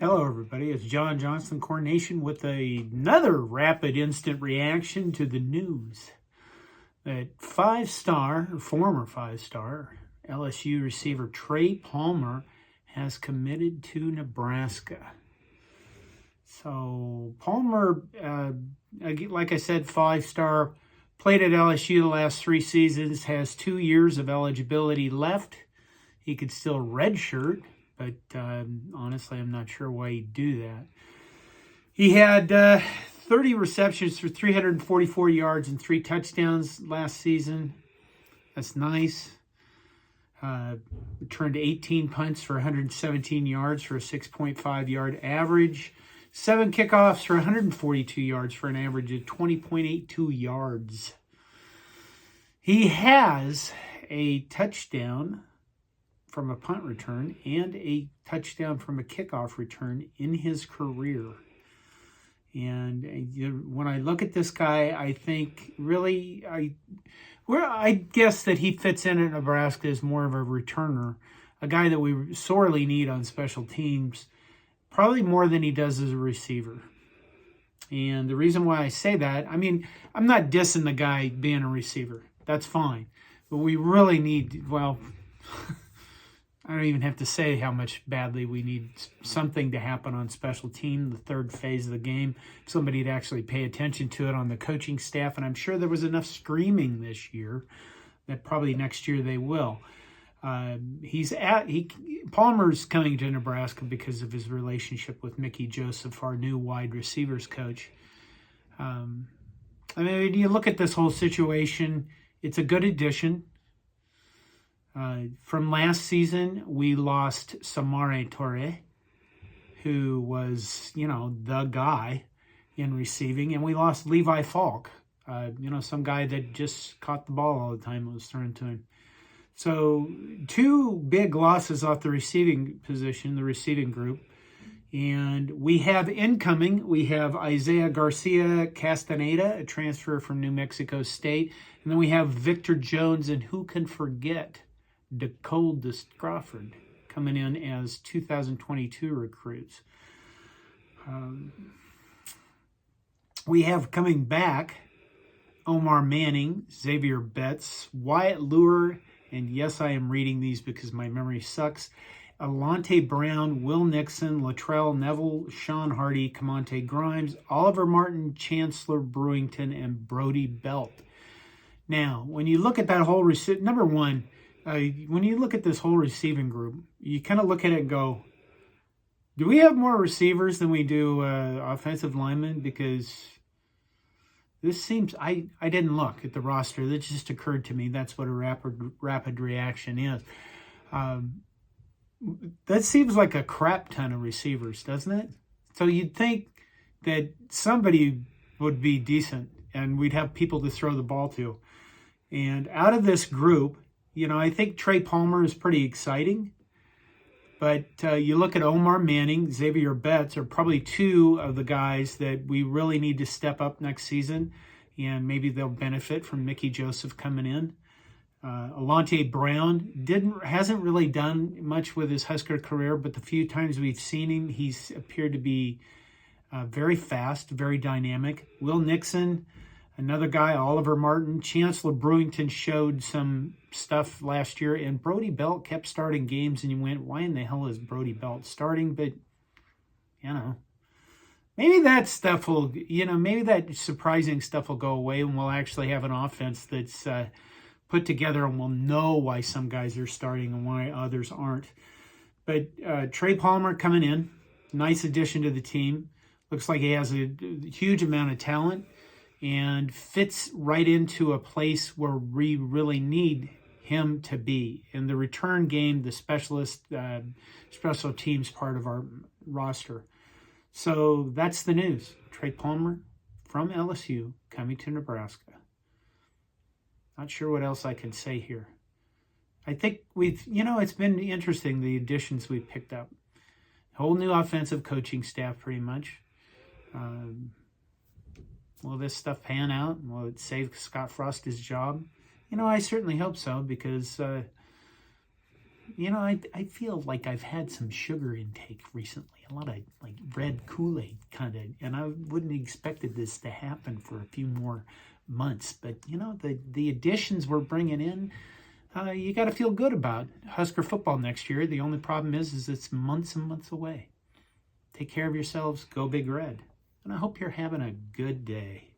Hello, everybody. It's John Johnson, CornNation, with another rapid instant reaction to the news that former five-star LSU receiver Trey Palmer has committed to Nebraska. So Palmer, like I said, five-star, played at LSU the last 3 seasons, has 2 years of eligibility left. He could still redshirt, but honestly, I'm not sure why he'd do that. He had 30 receptions for 344 yards and 3 touchdowns last season. That's nice. Returned 18 punts for 117 yards for a 6.5 yard average. 7 kickoffs for 142 yards for an average of 20.82 yards. He has a touchdown from a punt return and a touchdown from a kickoff return in his career. And when I look at this guy, I think really, I guess that he fits in at Nebraska as more of a returner, a guy that we sorely need on special teams, probably more than he does as a receiver. And the reason why I say that, I mean, I'm not dissing the guy being a receiver. That's fine. But we really need, well, I don't even have to say how much badly we need something to happen on special team, the third phase of the game, somebody to actually pay attention to it on the coaching staff. And I'm sure there was enough screaming this year that probably next year they will. Palmer's coming to Nebraska because of his relationship with Mickey Joseph, our new wide receivers coach. I mean, you look at this whole situation, it's a good addition. From last season, we lost Samare Torre, who was, the guy in receiving, and we lost Levi Falk, some guy that just caught the ball all the time it was thrown to him. So 2 big losses off the receiving position, the receiving group. And we have incoming, we have Isaiah Garcia Castaneda, a transfer from New Mexico State. And then we have Victor Jones, and who can forget Dakold Crawford coming in as 2022 recruits. We have coming back Omar Manning, Xavier Betts, Wyatt Lure, and yes, I am reading these because my memory sucks, Alante Brown, Will Nixon, Latrell Neville, Sean Hardy, Camonte Grimes, Oliver Martin, Chancellor Brewington, and Brody Belt. Now, when you look at that whole number one, when you look at this whole receiving group, you kind of look at it and go, do we have more receivers than we do offensive linemen? Because this seems, I didn't look at the roster. That just occurred to me. That's what a rapid reaction is. That seems like a crap ton of receivers, doesn't it? So you'd think that somebody would be decent and we'd have people to throw the ball to. And out of this group, I think Trey Palmer is pretty exciting. But you look at Omar Manning, Xavier Betts are probably 2 of the guys that we really need to step up next season. And maybe they'll benefit from Mickey Joseph coming in. Alante Brown hasn't really done much with his Husker career, but the few times we've seen him, he's appeared to be very fast, very dynamic. Will Nixon, another guy, Oliver Martin. Chancellor Brewington showed some stuff last year, and Brody Belt kept starting games, and you went, why in the hell is Brody Belt starting? But, maybe that stuff will, maybe that surprising stuff will go away, and we'll actually have an offense that's put together, and we'll know why some guys are starting and why others aren't. But Trey Palmer coming in, nice addition to the team. Looks like he has a huge amount of talent and fits right into a place where we really need him to be. In the return game, the special teams part of our roster. So that's the news. Trey Palmer from LSU coming to Nebraska. Not sure what else I can say here. I think it's been interesting, the additions we've picked up. Whole new offensive coaching staff, pretty much. Will this stuff pan out? Will it save Scott Frost his job? I certainly hope so, because You know, I feel like I've had some sugar intake recently, a lot of like red Kool-Aid kind of, and I wouldn't have expected this to happen for a few more months. But, you know, the additions we're bringing in, you got to feel good about Husker football next year. The only problem is it's months and months away. Take care of yourselves. Go Big Red. And I hope you're having a good day.